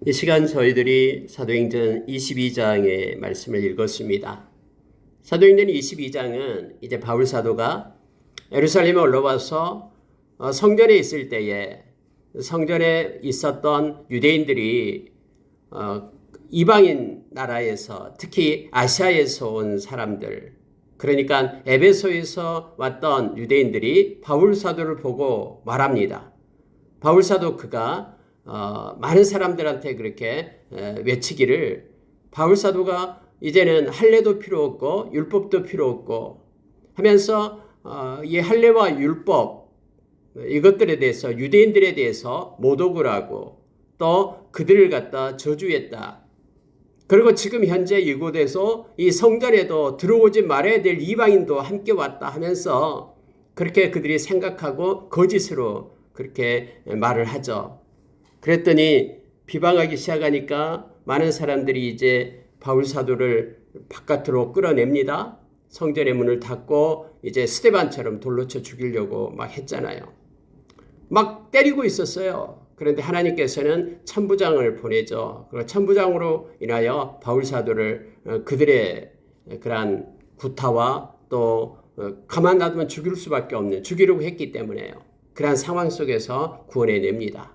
이 시간 저희들이 사도행전 22장의 말씀을 읽었습니다. 사도행전 22장은 이제 바울 사도가 예루살렘에 올라와서 성전에 있을 때에 성전에 있었던 유대인들이 이방인 나라에서 특히 아시아에서 온 사람들, 그러니까 에베소에서 왔던 유대인들이 바울 사도를 보고 말합니다. 바울 사도 그가 많은 사람들한테 그렇게 외치기를, 바울 사도가 이제는 할례도 필요 없고 율법도 필요 없고 하면서 이 할례와 율법 이것들에 대해서 유대인들에 대해서 모독을 하고 또 그들을 갖다 저주했다. 그리고 지금 현재 이곳에서 이 성전에도 들어오지 말아야 될 이방인도 함께 왔다 하면서 그렇게 그들이 생각하고 거짓으로 그렇게 말을 하죠. 그랬더니 비방하기 시작하니까 많은 사람들이 이제 바울 사도를 바깥으로 끌어냅니다. 성전의 문을 닫고 이제 스데반처럼 돌로 쳐 죽이려고 막 했잖아요. 막 때리고 있었어요. 그런데 하나님께서는 천부장을 보내죠. 그리고 천부장으로 인하여 바울 사도를 그들의 그러한 구타와 또 가만 놔두면 죽일 수밖에 없는, 죽이려고 했기 때문에요. 그러한 상황 속에서 구원해냅니다.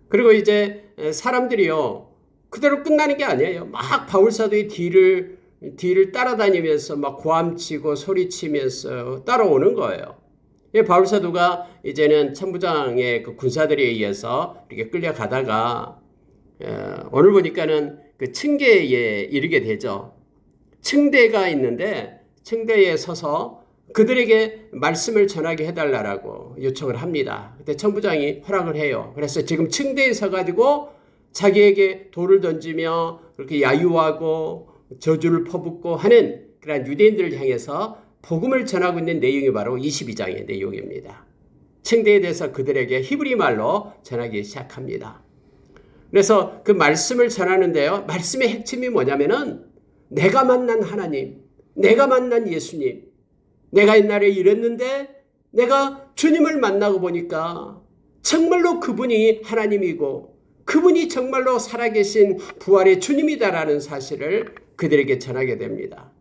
그리고 이제 사람들이요, 그대로 끝나는 게 아니에요. 막 바울 사도의 뒤를 따라다니면서 막 고함치고 소리치면서 따라오는 거예요. 바울 사도가 이제는 천부장의 그 군사들에 의해서 이렇게 끌려가다가 오늘 보니까는 그 층계에 이르게 되죠. 층대가 있는데 층대에 서서 그들에게 말씀을 전하게 해달라고 요청을 합니다. 그때 천부장이 허락을 해요. 그래서 지금 층대에 서가지고 자기에게 돌을 던지며 그렇게 야유하고 저주를 퍼붓고 하는 그런 유대인들을 향해서 복음을 전하고 있는 내용이 바로 22장의 내용입니다. 층대에 대해서 그들에게 히브리 말로 전하기 시작합니다. 그래서 그 말씀을 전하는데요. 말씀의 핵심이 뭐냐면은 내가 만난 하나님, 내가 만난 예수님, 내가 옛날에 이랬는데 내가 주님을 만나고 보니까 정말로 그분이 하나님이고 그분이 정말로 살아계신 부활의 주님이다라는 사실을 그들에게 전하게 됩니다.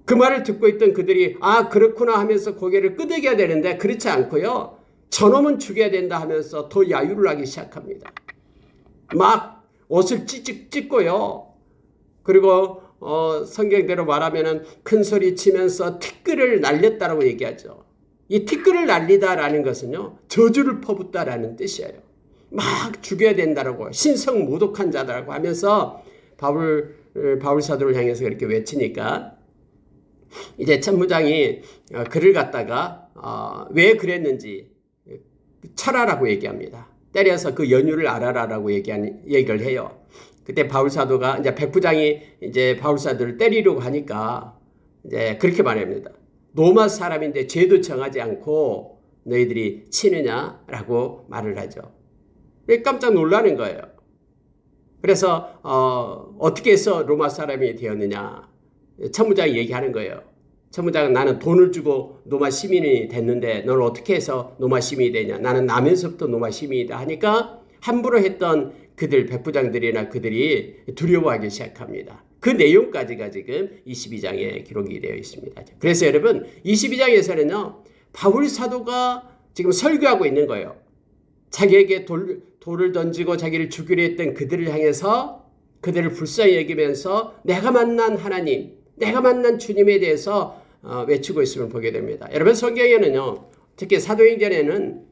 그 말을 듣고 있던 그들이 아 그렇구나 하면서 고개를 끄덕여야 되는데 그렇지 않고요. 저놈은 죽여야 된다 하면서 더 야유를 하기 시작합니다. 막 옷을 찢직 찢고요. 그리고 성경대로 말하면은 큰 소리 치면서 티끌을 날렸다라고 얘기하죠. 이 티끌을 날리다라는 것은요, 저주를 퍼붓다라는 뜻이에요. 막 죽여야 된다라고, 신성 모독한 자다라고 하면서 바울 사도를 향해서 그렇게 외치니까 이제 천부장이 그를 갖다가 왜 그랬는지 철하라고 얘기합니다. 때려서 그 연유를 알아라라고 얘기를 해요. 그때 바울 사도가 이제 백부장이 이제 바울 사도를 때리려고 하니까 이제 그렇게 말합니다. 로마 사람인데 죄도 정하지 않고 너희들이 치느냐라고 말을 하죠. 깜짝 놀라는 거예요. 그래서 어떻게 해서 로마 사람이 되었느냐? 천부장이 얘기하는 거예요. 천부장은 나는 돈을 주고 로마 시민이 됐는데 너는 어떻게 해서 로마 시민이 되냐? 나는 나면서부터 로마 시민이다 하니까 함부로 했던 그들 백부장들이나 그들이 두려워하기 시작합니다. 그 내용까지가 지금 22장에 기록이 되어 있습니다. 그래서 여러분 22장에서는요. 바울 사도가 지금 설교하고 있는 거예요. 자기에게 돌을 던지고 자기를 죽이려 했던 그들을 향해서 그들을 불쌍히 여기면서 내가 만난 하나님, 내가 만난 주님에 대해서 외치고 있음을 보게 됩니다. 여러분 성경에는요. 특히 사도행전에는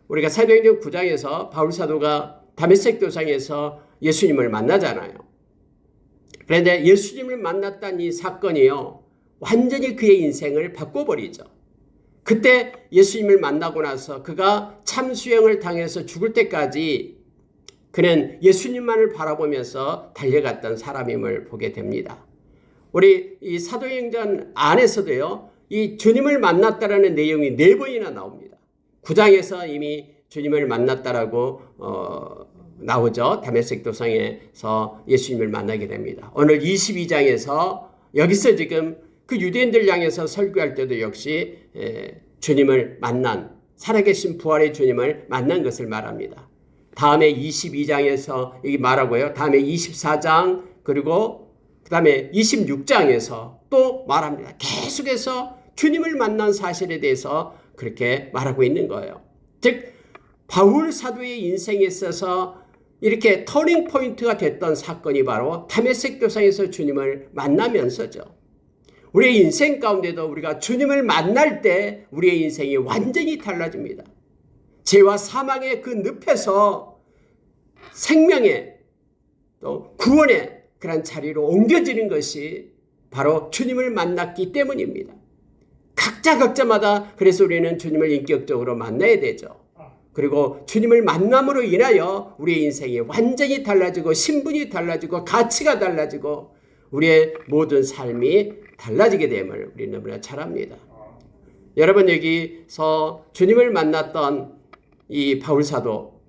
우리가 사도행전 9장에서 바울 사도가 다메섹 도상에서 예수님을 만나잖아요. 그런데 예수님을 만났다는 이 사건이요. 완전히 그의 인생을 바꿔버리죠. 그때 예수님을 만나고 나서 그가 참수형을 당해서 죽을 때까지 그는 예수님만을 바라보면서 달려갔던 사람임을 보게 됩니다. 우리 이 사도행전 안에서도요. 이 주님을 만났다라는 내용이 4번이나 나옵니다. 9장에서 이미 주님을 만났다라고 나오죠. 다메섹 도상에서 예수님을 만나게 됩니다. 오늘 22장에서 여기서 지금 그 유대인들 향해서 설교할 때도 역시 주님을 만난, 살아계신 부활의 주님을 만난 것을 말합니다. 다음에 22장에서 이 말하고요. 다음에 24장 그리고 그 다음에 26장에서 또 말합니다. 계속해서 주님을 만난 사실에 대해서 그렇게 말하고 있는 거예요. 즉 바울 사도의 인생에 있어서 이렇게 터닝 포인트가 됐던 사건이 바로 다메섹 교상에서 주님을 만나면서죠. 우리의 인생 가운데도 우리가 주님을 만날 때 우리의 인생이 완전히 달라집니다. 죄와 사망의 그 늪에서 생명의 또 구원의 그런 자리로 옮겨지는 것이 바로 주님을 만났기 때문입니다. 각자마다 그래서 우리는 주님을 인격적으로 만나야 되죠. 그리고 주님을 만남으로 인하여 우리의 인생이 완전히 달라지고 신분이 달라지고 가치가 달라지고 우리의 모든 삶이 달라지게 됨을 우리는 너무나 잘 압니다. 여러분 여기서 주님을 만났던 이 바울사도,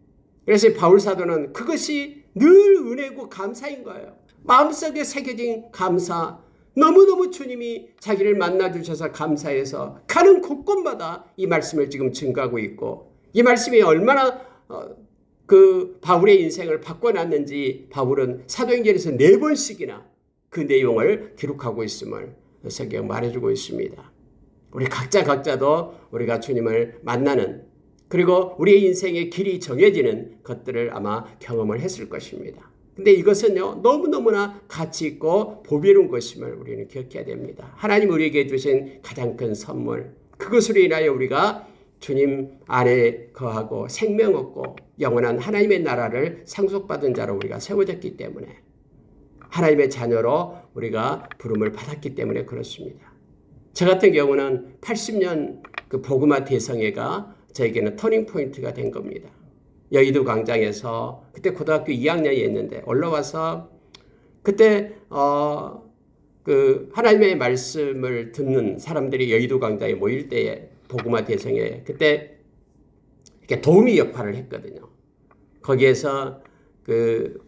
그래서 바울사도는 그것이 늘 은혜고 감사인 거예요. 마음속에 새겨진 감사, 너무너무 주님이 자기를 만나주셔서 감사해서 가는 곳곳마다 이 말씀을 지금 증거하고 있고, 이 말씀이 얼마나 그 바울의 인생을 바꿔놨는지 바울은 사도행전에서 4번씩이나 그 내용을 기록하고 있음을 성경 말해주고 있습니다. 우리 각자도 우리가 주님을 만나는, 그리고 우리의 인생의 길이 정해지는 것들을 아마 경험을 했을 것입니다. 근데 이것은요, 너무너무나 가치 있고 보배로운 것임을 우리는 기억해야 됩니다. 하나님 우리에게 주신 가장 큰 선물, 그것으로 인하여 우리가 주님 안에 거하고 생명 얻고 영원한 하나님의 나라를 상속받은 자로 우리가 세워졌기 때문에, 하나님의 자녀로 우리가 부름을 받았기 때문에 그렇습니다. 저 같은 경우는 80년 그 복음화 대성회가 저에게는 터닝 포인트가 된 겁니다. 여의도 광장에서 그때 고등학교 2학년이었는데 올라와서 그때 그 하나님의 말씀을 듣는 사람들이 여의도 광장에 모일 때에 복음화 대성회 그때 이렇게 도우미 역할을 했거든요. 거기에서 그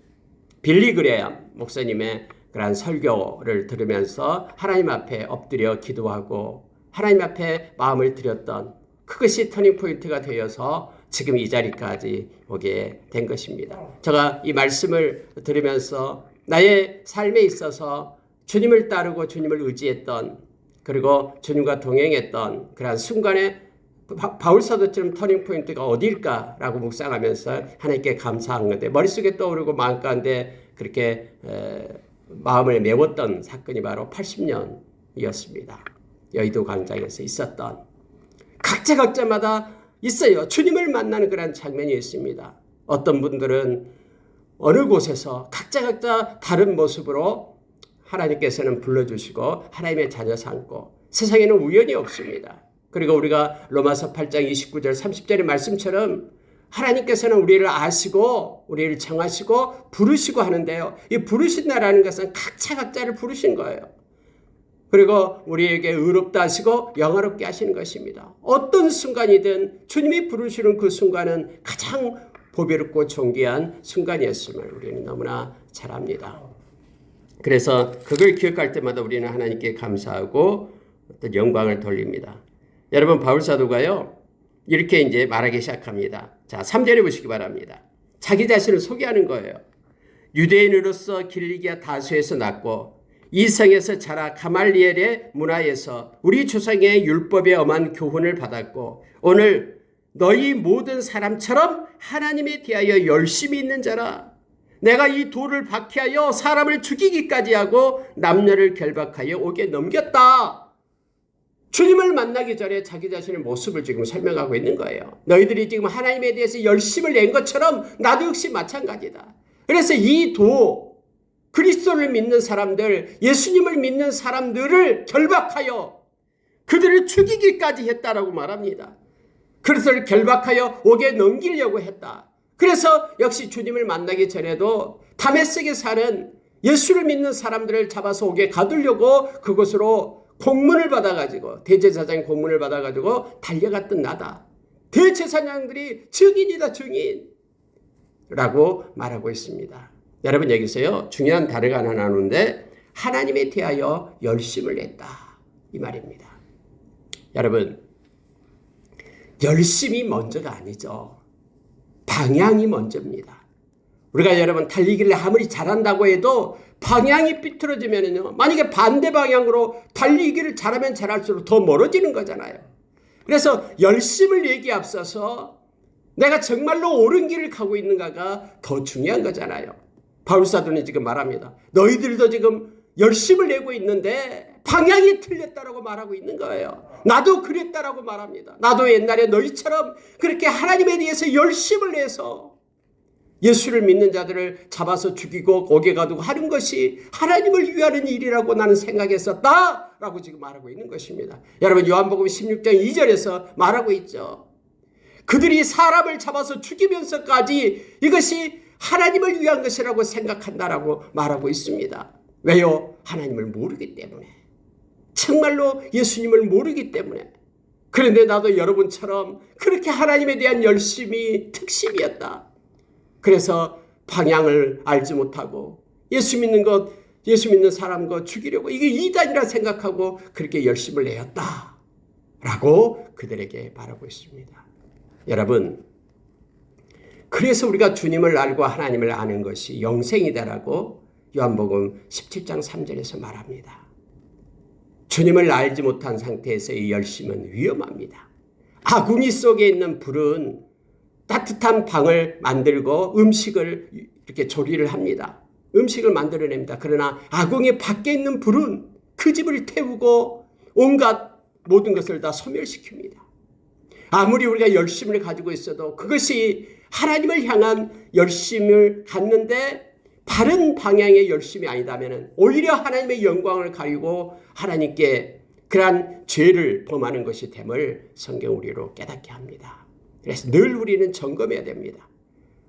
빌리 그레엄 목사님의 그런 설교를 들으면서 하나님 앞에 엎드려 기도하고 하나님 앞에 마음을 드렸던 그것이 터닝 포인트가 되어서 지금 이 자리까지 오게 된 것입니다. 제가 이 말씀을 들으면서 나의 삶에 있어서 주님을 따르고 주님을 의지했던, 그리고 주님과 동행했던 그런 순간에 바울사도처럼 터닝 포인트가 어딜까라고 묵상하면서 하나님께 감사한 건데, 머릿속에 떠오르고 마음 가운데 그렇게 마음을 메웠던 사건이 바로 80년이었습니다. 여의도 광장에서 있었던, 각자마다 있어요. 주님을 만나는 그런 장면이 있습니다. 어떤 분들은 어느 곳에서 각자 다른 모습으로 하나님께서는 불러주시고 하나님의 자녀 삼고, 세상에는 우연이 없습니다. 그리고 우리가 로마서 8장 29절 30절의 말씀처럼 하나님께서는 우리를 아시고 우리를 정하시고 부르시고 하는데요. 이 부르신다라는 것은 각자를 부르신 거예요. 그리고 우리에게 의롭다 하시고 영화롭게 하시는 것입니다. 어떤 순간이든 주님이 부르시는 그 순간은 가장 보배롭고 존귀한 순간이었음을 우리는 너무나 잘 압니다. 그래서 그걸 기억할 때마다 우리는 하나님께 감사하고 어떤 영광을 돌립니다. 여러분, 바울사도가요, 이렇게 이제 말하기 시작합니다. 자, 3절에 보시기 바랍니다. 자기 자신을 소개하는 거예요. 유대인으로서 길리기아 다수에서 났고 이 성에서 자라 가말리엘의 문화에서 우리 조상의 율법에 엄한 교훈을 받았고 오늘 너희 모든 사람처럼 하나님에 대하여 열심히 있는 자라. 내가 이 돌을 박해하여 사람을 죽이기까지 하고 남녀를 결박하여 옥에 넘겼다. 주님을 만나기 전에 자기 자신의 모습을 지금 설명하고 있는 거예요. 너희들이 지금 하나님에 대해서 열심을 낸 것처럼 나도 역시 마찬가지다. 그래서 이 그리스도를 믿는 사람들, 예수님을 믿는 사람들을 결박하여 그들을 죽이기까지 했다라고 말합니다. 그리스도를 결박하여 옥에 넘기려고 했다. 그래서 역시 주님을 만나기 전에도 다메섹에 사는 예수를 믿는 사람들을 잡아서 옥에 가두려고 그곳으로 공문을 받아가지고, 대제사장의 공문을 받아가지고 달려갔던 나다. 대제사장들이 증인이다, 증인 라고 말하고 있습니다. 여러분, 여기서요 중요한 단어가 하나 나오는데 하나님에 대하여 열심을 냈다 이 말입니다. 여러분, 열심이 먼저가 아니죠. 방향이 먼저입니다. 우리가 여러분 달리기를 아무리 잘한다고 해도 방향이 삐뚤어지면요, 만약에 반대 방향으로 달리기를 잘하면 잘할수록 더 멀어지는 거잖아요. 그래서 열심을 얘기에 앞서서 내가 정말로 옳은 길을 가고 있는가가 더 중요한 거잖아요. 바울사도는 지금 말합니다. 너희들도 지금 열심을 내고 있는데 방향이 틀렸다라고 말하고 있는 거예요. 나도 그랬다라고 말합니다. 나도 옛날에 너희처럼 그렇게 하나님에 대해서 열심을 내서 예수를 믿는 자들을 잡아서 죽이고 옥에 가두고 하는 것이 하나님을 위하는 일이라고 나는 생각했었다라고 지금 말하고 있는 것입니다. 여러분 요한복음 16장 2절에서 말하고 있죠. 그들이 사람을 잡아서 죽이면서까지 이것이 하나님을 위한 것이라고 생각한다라고 말하고 있습니다. 왜요? 하나님을 모르기 때문에. 정말로 예수님을 모르기 때문에. 그런데 나도 여러분처럼 그렇게 하나님에 대한 열심이 특심이었다. 그래서 방향을 알지 못하고 예수 믿는 사람 거 죽이려고 이게 이단이라 생각하고 그렇게 열심을 내었다. 라고 그들에게 말하고 있습니다. 여러분, 그래서 우리가 주님을 알고 하나님을 아는 것이 영생이다라고 요한복음 17장 3절에서 말합니다. 주님을 알지 못한 상태에서의 열심은 위험합니다. 아궁이 속에 있는 불은 따뜻한 방을 만들고 음식을 이렇게 조리를 합니다. 음식을 만들어냅니다. 그러나 아궁이 밖에 있는 불은 그 집을 태우고 온갖 모든 것을 다 소멸시킵니다. 아무리 우리가 열심을 가지고 있어도 그것이 하나님을 향한 열심을 갖는데 바른 방향의 열심이 아니다면 오히려 하나님의 영광을 가리고 하나님께 그러한 죄를 범하는 것이 됨을 성경 우리로 깨닫게 합니다. 그래서 늘 우리는 점검해야 됩니다.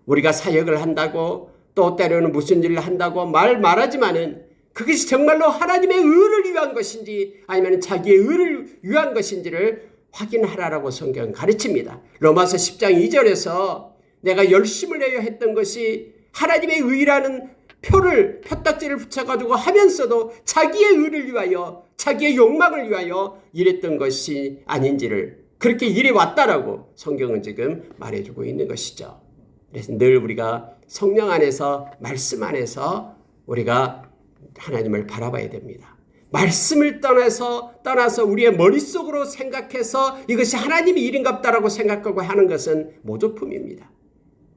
우리가 사역을 한다고 또 때로는 무슨 일을 한다고 말하지만은 그것이 정말로 하나님의 의를 위한 것인지 아니면 자기의 의를 위한 것인지를 확인하라라고 성경은 가르칩니다. 로마서 10장 2절에서 내가 열심을 내려 했던 것이 하나님의 의라는 표딱지를 붙여가지고 하면서도 자기의 의를 위하여 자기의 욕망을 위하여 일했던 것이 아닌지를 그렇게 일해왔다라고 성경은 지금 말해주고 있는 것이죠. 그래서 늘 우리가 성령 안에서 말씀 안에서 우리가 하나님을 바라봐야 됩니다. 말씀을 떠나서 우리의 머릿속으로 생각해서 이것이 하나님의 일인갑다라고 생각하고 하는 것은 모조품입니다.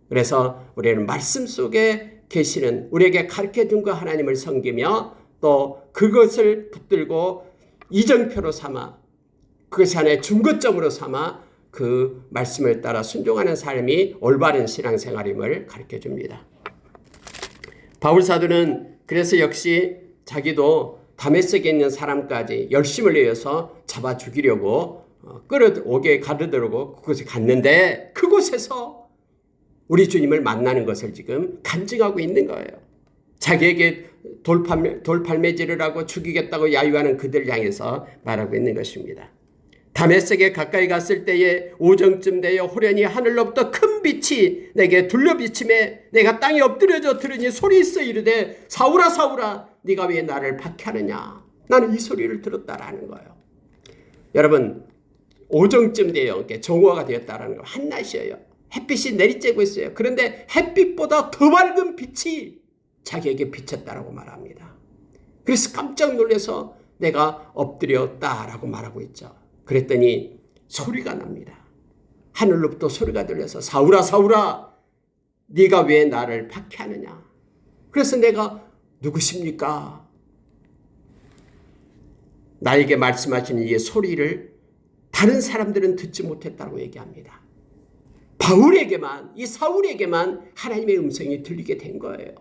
그래서 우리는 말씀 속에 계시는 우리에게 가르쳐준 그 하나님을 섬기며 또 그것을 붙들고 이정표로 삼아 그것이 하나의 중거점으로 삼아 그 말씀을 따라 순종하는 삶이 올바른 신앙생활임을 가르쳐줍니다. 바울사도는 그래서 역시 자기도 다메섹에 있는 사람까지 열심을 내어서 잡아 죽이려고 끌어오게 가르더라고 그곳에 갔는데 그곳에서 우리 주님을 만나는 것을 지금 간증하고 있는 거예요. 자기에게 돌팔매질을 하고 죽이겠다고 야유하는 그들을 향해서 말하고 있는 것입니다. 다메섹에 가까이 갔을 때에 오정쯤 되어 호련히 하늘로부터 큰 빛이 내게 둘러비침에 내가 땅에 엎드려져 들으니 소리 있어 이르되 사울아 사울아 네가 왜 나를 박해하느냐. 나는 이 소리를 들었다라는 거예요. 여러분 오정쯤 되어 정오가 되었다라는 거 한낮이에요. 햇빛이 내리쬐고 있어요. 그런데 햇빛보다 더 밝은 빛이 자기에게 비쳤다라고 말합니다. 그래서 깜짝 놀라서 내가 엎드렸다라고 말하고 있죠. 그랬더니 소리가 납니다. 하늘로부터 소리가 들려서 사울아 사울아 네가 왜 나를 박해하느냐. 그래서 내가 누구십니까? 나에게 말씀하시는 이 소리를 다른 사람들은 듣지 못했다고 얘기합니다. 바울에게만 이 사울에게만 하나님의 음성이 들리게 된 거예요.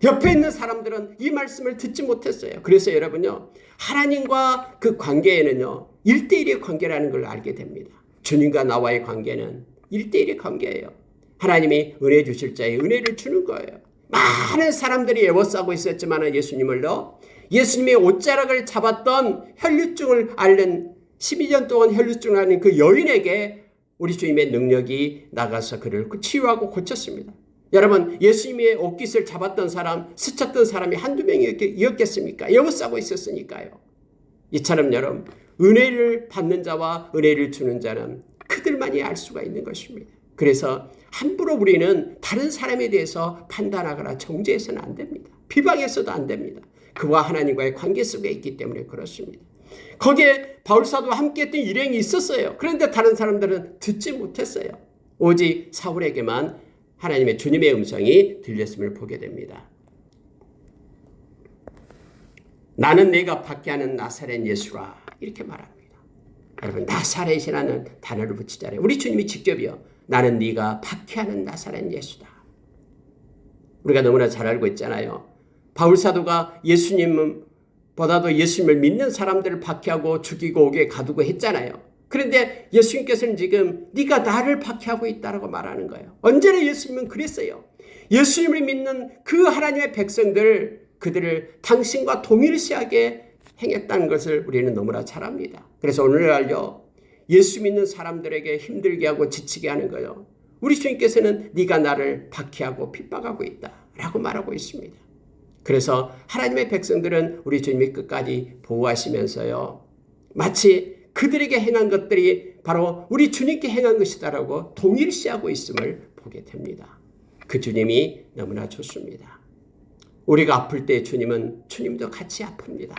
옆에 있는 사람들은 이 말씀을 듣지 못했어요. 그래서 여러분요 하나님과 그 관계에는요 1대1의 관계라는 걸 알게 됩니다. 주님과 나와의 관계는 1대1의 관계예요. 하나님이 은혜 주실 자에 은혜를 주는 거예요. 많은 사람들이 애워싸고 있었지만 예수님을요 예수님의 옷자락을 잡았던 혈류증을 앓는 12년 동안 혈류증을 앓는 그 여인에게 우리 주님의 능력이 나가서 그를 치유하고 고쳤습니다. 여러분 예수님의 옷깃을 잡았던 사람 스쳤던 사람이 한두 명이었겠습니까? 애워싸고 있었으니까요. 이처럼 여러분 은혜를 받는 자와 은혜를 주는 자는 그들만이 알 수가 있는 것입니다. 그래서 함부로 우리는 다른 사람에 대해서 판단하거나 정죄해서는 안 됩니다. 비방해서도 안 됩니다. 그와 하나님과의 관계 속에 있기 때문에 그렇습니다. 거기에 바울사도와 함께했던 일행이 있었어요. 그런데 다른 사람들은 듣지 못했어요. 오직 사울에게만 하나님의 주님의 음성이 들렸음을 보게 됩니다. 나는 내가 박해하는 나사렛 예수라 이렇게 말합니다. 여러분 나사렛이라는 단어를 붙이잖아요. 우리 주님이 직접이요. 나는 네가 박해하는 나사렛 예수다. 우리가 너무나 잘 알고 있잖아요. 바울사도가 예수님보다도 예수님을 믿는 사람들을 박해하고 죽이고 옥에 가두고 했잖아요. 그런데 예수님께서는 지금 네가 나를 박해하고 있다고 말하는 거예요. 언제나 예수님은 그랬어요. 예수님을 믿는 그 하나님의 백성들 그들을 당신과 동일시하게 행했다는 것을 우리는 너무나 잘 압니다. 그래서 오늘날요. 예수 믿는 사람들에게 힘들게 하고 지치게 하는 거예요. 우리 주님께서는 네가 나를 박해하고 핍박하고 있다라고 말하고 있습니다. 그래서 하나님의 백성들은 우리 주님이 끝까지 보호하시면서요. 마치 그들에게 행한 것들이 바로 우리 주님께 행한 것이다라고 동일시하고 있음을 보게 됩니다. 그 주님이 너무나 좋습니다. 우리가 아플 때 주님도 같이 아픕니다.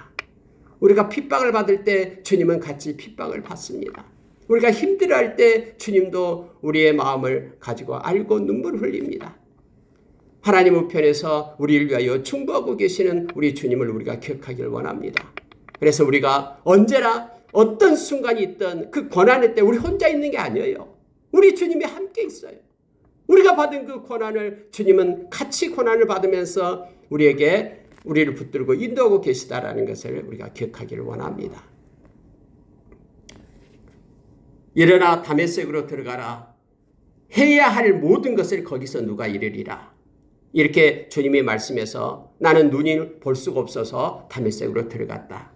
우리가 핍박을 받을 때 주님은 같이 핍박을 받습니다. 우리가 힘들어할 때 주님도 우리의 마음을 가지고 알고 눈물을 흘립니다. 하나님 우편에서 우리를 위하여 충고하고 계시는 우리 주님을 우리가 기억하기를 원합니다. 그래서 우리가 언제나 어떤 순간이 있든 그 고난의 때 우리 혼자 있는 게 아니에요. 우리 주님이 함께 있어요. 우리가 받은 그 고난을 주님은 같이 고난을 받으면서 우리를 붙들고 인도하고 계시다라는 것을 우리가 기억하기를 원합니다. 일어나 다메섹으로 들어가라. 해야 할 모든 것을 거기서 누가 이르리라. 이렇게 주님이 말씀해서 나는 눈이 볼 수가 없어서 다메섹으로 들어갔다.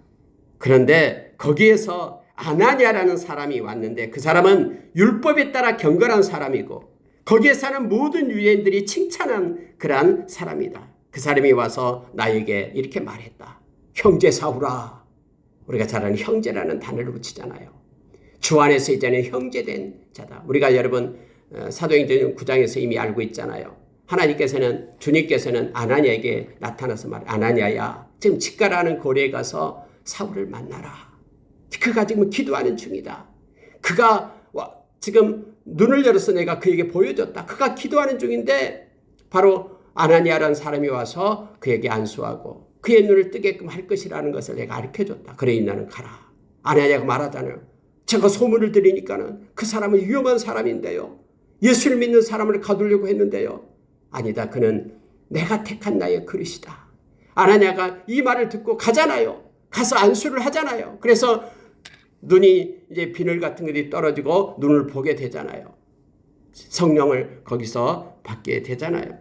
그런데 거기에서 아나니아라는 사람이 왔는데 그 사람은 율법에 따라 경건한 사람이고 거기에 사는 모든 유대인들이 칭찬한 그러한 사람이다. 그 사람이 와서 나에게 이렇게 말했다. 형제 사울아. 우리가 잘 아는 형제라는 단어를 붙이잖아요. 주 안에서 이제는 형제된 자다. 우리가 여러분 사도행전 9장에서 이미 알고 있잖아요. 주님께서는 아나니아에게 나타나서 아나니아야 지금 직가라는 고리에 가서 사울을 만나라. 그가 지금 기도하는 중이다. 그가 지금 눈을 열어서 내가 그에게 보여줬다. 그가 기도하는 중인데 바로 아나니아라는 사람이 와서 그에게 안수하고 그의 눈을 뜨게끔 할 것이라는 것을 내가 가르쳐줬다. 그러니 나는 가라. 아나니아가 말하잖아요. 제가 소문을 들으니까는 그 사람은 위험한 사람인데요. 예수를 믿는 사람을 가두려고 했는데요. 아니다. 그는 내가 택한 나의 그릇이다. 아나니아가 이 말을 듣고 가잖아요. 가서 안수를 하잖아요. 그래서 눈이 이제 비늘 같은 것이 떨어지고 눈을 보게 되잖아요. 성령을 거기서 받게 되잖아요.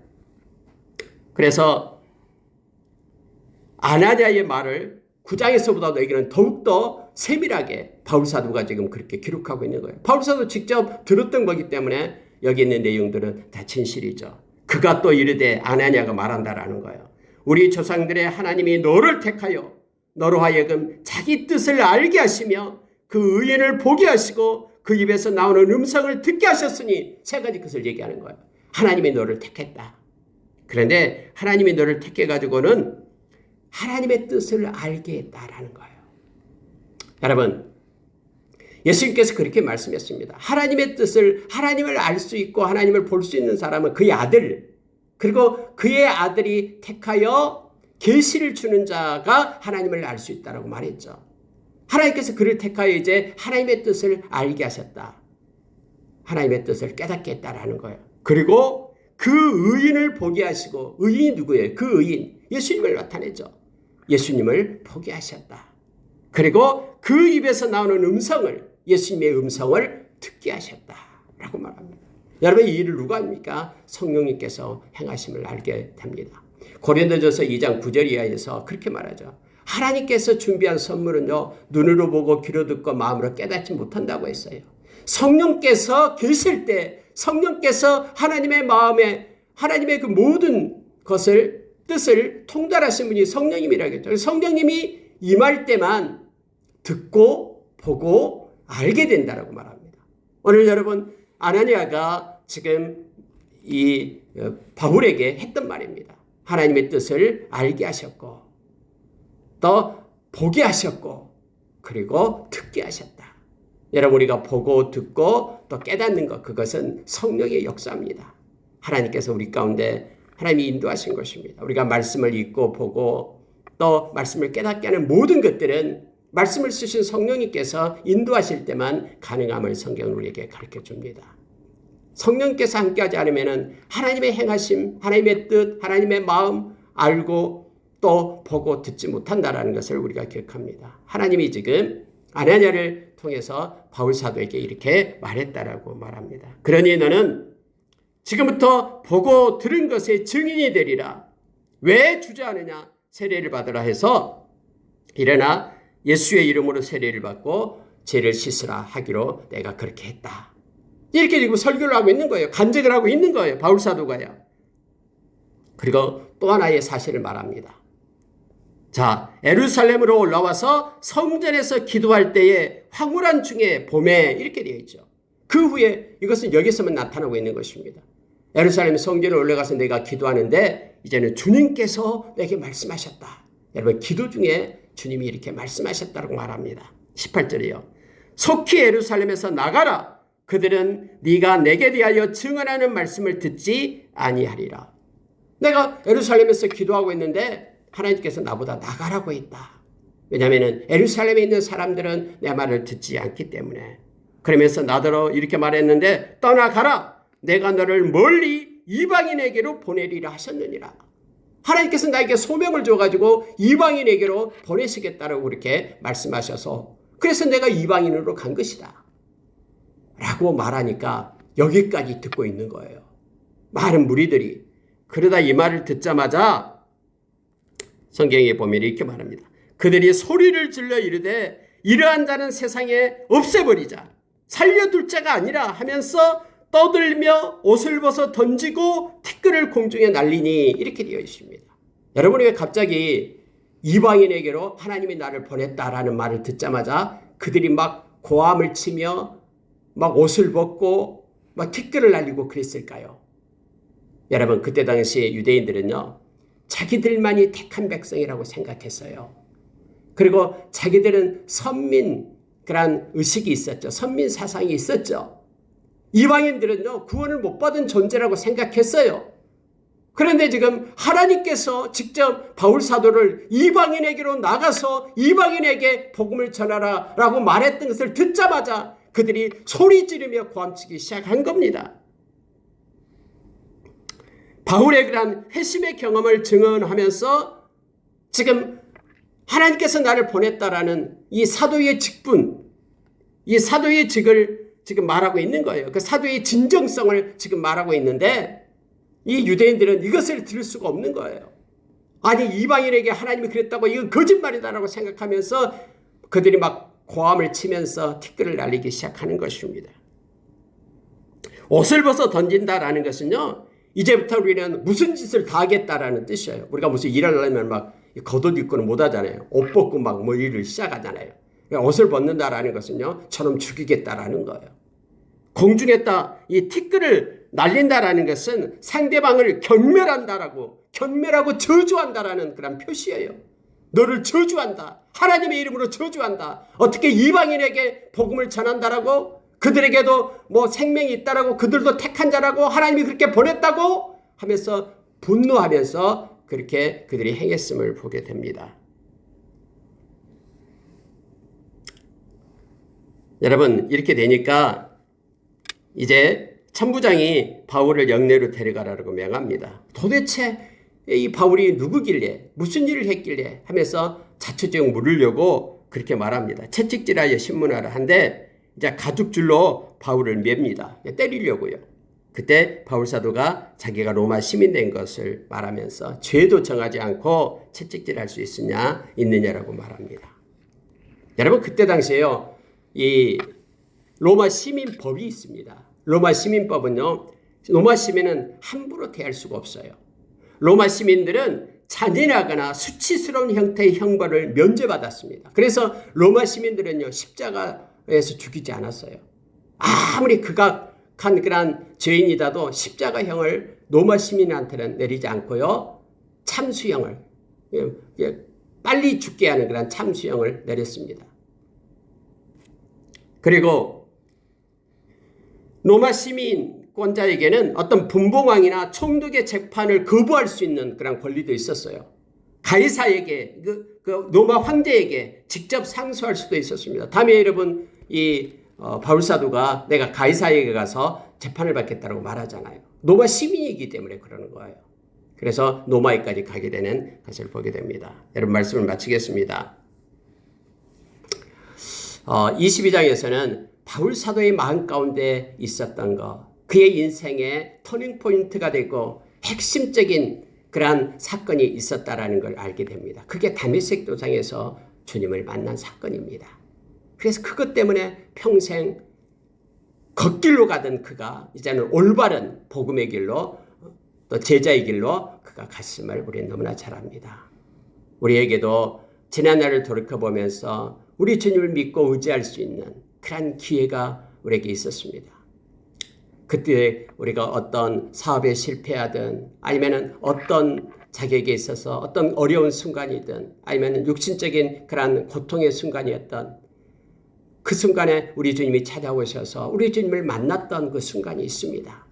그래서 아나니아의 말을 9장에서보다도 여기는 더욱더 세밀하게 바울사도가 지금 그렇게 기록하고 있는 거예요. 바울사도 직접 들었던 거기 때문에 여기 있는 내용들은 다 진실이죠. 그가 또 이르되 아나니아가 말한다라는 거예요. 우리 조상들의 하나님이 너를 택하여 너로 하여금 자기 뜻을 알게 하시며 그 의인을 보게 하시고 그 입에서 나오는 음성을 듣게 하셨으니 세 가지 것을 얘기하는 거예요. 하나님이 너를 택했다. 그런데 하나님이 너를 택해가지고는 하나님의 뜻을 알게 했다라는 거예요. 여러분, 예수님께서 그렇게 말씀했습니다. 하나님의 뜻을, 하나님을 알 수 있고 하나님을 볼 수 있는 사람은 그의 아들, 그리고 그의 아들이 택하여 계시를 주는 자가 하나님을 알 수 있다라고 말했죠. 하나님께서 그를 택하여 이제 하나님의 뜻을 알게 하셨다. 하나님의 뜻을 깨닫게 했다라는 거예요. 그리고 그 의인을 보게 하시고, 의인이 누구예요? 그 의인, 예수님을 나타내죠. 예수님을 보게 하셨다. 그리고 그 입에서 나오는 음성을, 예수님의 음성을 듣게 하셨다라고 말합니다. 여러분, 이 일을 누가 합니까? 성령님께서 행하심을 알게 됩니다. 고린도전서 2장 9절 이하에서 그렇게 말하죠. 하나님께서 준비한 선물은요, 눈으로 보고 귀로 듣고 마음으로 깨닫지 못한다고 했어요. 성령께서 계실 때, 성령께서 하나님의 마음에, 하나님의 그 모든 것을, 뜻을 통달하신 분이 성령님이라고 했죠. 성령님이 임할 때만 듣고 보고 알게 된다라고 말합니다. 오늘 여러분, 아나니아가 지금 이 바울에게 했던 말입니다. 하나님의 뜻을 알게 하셨고 또 보게 하셨고 그리고 듣게 하셨다. 여러분 우리가 보고 듣고 또 깨닫는 것 그것은 성령의 역사입니다. 하나님께서 우리 가운데 하나님이 인도하신 것입니다. 우리가 말씀을 읽고 보고 또 말씀을 깨닫게 하는 모든 것들은 말씀을 쓰신 성령님께서 인도하실 때만 가능함을 성경은 우리에게 가르쳐 줍니다. 성령께서 함께하지 않으면 하나님의 행하심, 하나님의 뜻, 하나님의 마음 알고 또 보고 듣지 못한다라는 것을 우리가 기억합니다. 하나님이 지금 아나니아를 통해서 바울 사도에게 이렇게 말했다라고 말합니다. 그러니 너는 지금부터 보고 들은 것의 증인이 되리라. 왜 주저하느냐? 세례를 받으라 해서 일어나 예수의 이름으로 세례를 받고 죄를 씻으라 하기로 내가 그렇게 했다. 이렇게 지금 설교를 하고 있는 거예요. 간증을 하고 있는 거예요. 바울 사도가요. 그리고 또 하나의 사실을 말합니다. 자, 예루살렘으로 올라와서 성전에서 기도할 때에 황홀한 중에 봄에 이렇게 되어 있죠. 그 후에 이것은 여기서만 나타나고 있는 것입니다. 예루살렘 성전에 올라가서 내가 기도하는데 이제는 주님께서 내게 말씀하셨다. 여러분 기도 중에 주님이 이렇게 말씀하셨다고 말합니다. 18절이요. 속히 예루살렘에서 나가라. 그들은 네가 내게 대하여 증언하는 말씀을 듣지 아니하리라. 내가 예루살렘에서 기도하고 있는데 하나님께서 나보다 나가라고 했다. 왜냐하면 예루살렘에 있는 사람들은 내 말을 듣지 않기 때문에. 그러면서 나더러 이렇게 말했는데 떠나가라. 내가 너를 멀리 이방인에게로 보내리라 하셨느니라. 하나님께서 나에게 소명을 줘가지고 이방인에게로 보내시겠다라고 그렇게 말씀하셔서 그래서 내가 이방인으로 간 것이다. 라고 말하니까 여기까지 듣고 있는 거예요. 많은 무리들이. 그러다 이 말을 듣자마자 성경에 보면 이렇게 말합니다. 그들이 소리를 질러 이르되 이러한 자는 세상에 없애버리자. 살려둘 자가 아니라 하면서 떠들며 옷을 벗어 던지고 티끌을 공중에 날리니 이렇게 되어 있습니다. 여러분이 왜 갑자기 이방인에게로 하나님이 나를 보냈다라는 말을 듣자마자 그들이 막 고함을 치며 막 옷을 벗고 막 티끌을 날리고 그랬을까요? 여러분 그때 당시에 유대인들은요. 자기들만이 택한 백성이라고 생각했어요. 그리고 자기들은 선민 그런 의식이 있었죠. 선민 사상이 있었죠. 이방인들은요. 구원을 못 받은 존재라고 생각했어요. 그런데 지금 하나님께서 직접 바울 사도를 이방인에게로 나가서 이방인에게 복음을 전하라 라고 말했던 것을 듣자마자 그들이 소리 지르며 고함치기 시작한 겁니다. 바울의 그런 회심의 경험을 증언하면서 지금 하나님께서 나를 보냈다라는 이 사도의 직분, 이 사도의 직을 지금 말하고 있는 거예요. 그 사도의 진정성을 지금 말하고 있는데 이 유대인들은 이것을 들을 수가 없는 거예요. 아니 이방인에게 하나님이 그랬다고 이건 거짓말이다라고 생각하면서 그들이 막 고함을 치면서 티끌을 날리기 시작하는 것입니다. 옷을 벗어 던진다라는 것은요. 이제부터 우리는 무슨 짓을 다 하겠다라는 뜻이에요. 우리가 무슨 일을 하려면 막 겉옷 입고는 못 하잖아요. 옷 벗고 막 뭐 일을 시작하잖아요. 옷을 벗는다라는 것은요. 저놈 죽이겠다라는 거예요. 공중에다 이 티끌을 날린다라는 것은 상대방을 경멸하고 저주한다라는 그런 표시예요. 너를 저주한다. 하나님의 이름으로 저주한다. 어떻게 이방인에게 복음을 전한다라고? 그들에게도 뭐 생명이 있다라고 그들도 택한 자라고 하나님이 그렇게 보냈다고 하면서 분노하면서 그렇게 그들이 행했음을 보게 됩니다. 여러분 이렇게 되니까 이제 천부장이 바울을 영내로 데려가라고 명합니다. 도대체 이 바울이 누구길래 무슨 일을 했길래 하면서 자초지종 물으려고 그렇게 말합니다. 채찍질하여 신문하라 한데 이제 가죽줄로 바울을 맵니다. 때리려고요. 그때 바울 사도가 자기가 로마 시민 된 것을 말하면서 죄도 정하지 않고 채찍질할 수 있느냐라고 말합니다. 여러분 그때 당시에요. 이 로마 시민법이 있습니다. 로마 시민법은요. 로마 시민은 함부로 대할 수가 없어요. 로마 시민들은 잔인하거나 수치스러운 형태의 형벌을 면제받았습니다. 그래서 로마 시민들은요. 십자가에서 죽이지 않았어요. 아무리 그가 그런 죄인이라도 십자가형을 로마 시민한테는 내리지 않고요. 참수형을 빨리 죽게 하는 그런 참수형을 내렸습니다. 그리고 로마 시민권자에게는 어떤 분봉왕이나 총독의 재판을 거부할 수 있는 그런 권리도 있었어요. 가이사에게 로마 황제에게 직접 상소할 수도 있었습니다. 다음에 여러분 이 바울 사도가 내가 가이사에게 가서 재판을 받겠다고 말하잖아요. 로마 시민이기 때문에 그러는 거예요. 그래서 로마에까지 가게 되는 것을 보게 됩니다. 여러분 말씀을 마치겠습니다. 22장에서는 바울 사도의 마음 가운데 있었던 것, 그의 인생의 터닝포인트가 되고 핵심적인 그러한 사건이 있었다라는 걸 알게 됩니다. 그게 다메섹 도상에서 주님을 만난 사건입니다. 그래서 그것 때문에 평생 걷길로 가던 그가 이제는 올바른 복음의 길로 또 제자의 길로 그가 갔음을 우리는 너무나 잘 압니다. 우리에게도 지난날을 돌이켜보면서 우리 주님을 믿고 의지할 수 있는 그런 기회가 우리에게 있었습니다. 그때 우리가 어떤 사업에 실패하든 아니면 어떤 자격에 있어서 어떤 어려운 순간이든 아니면 육신적인 그런 고통의 순간이었던 그 순간에 우리 주님이 찾아오셔서 우리 주님을 만났던 그 순간이 있습니다.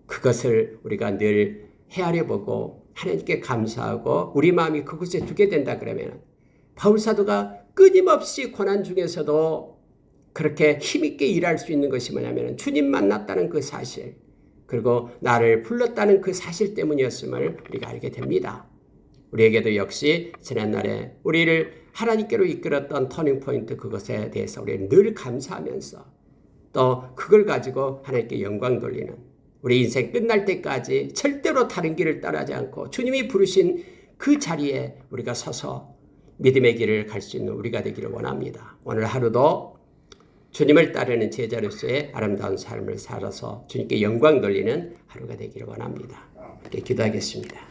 그것을 우리가 늘 헤아려 보고 하나님께 감사하고 우리 마음이 그곳에 두게 된다 그러면 바울 사도가 끊임없이 고난 중에서도 그렇게 힘있게 일할 수 있는 것이 뭐냐면 주님 만났다는 그 사실 그리고 나를 불렀다는 그 사실 때문이었음을 우리가 알게 됩니다. 우리에게도 역시 지난날에 우리를 하나님께로 이끌었던 터닝포인트 그것에 대해서 우리는 늘 감사하면서 또 그걸 가지고 하나님께 영광 돌리는 우리 인생 끝날 때까지 절대로 다른 길을 따르지 않고 주님이 부르신 그 자리에 우리가 서서 믿음의 길을 갈 수 있는 우리가 되기를 원합니다. 오늘 하루도 주님을 따르는 제자로서의 아름다운 삶을 살아서 주님께 영광 돌리는 하루가 되기를 원합니다. 이렇게 기도하겠습니다.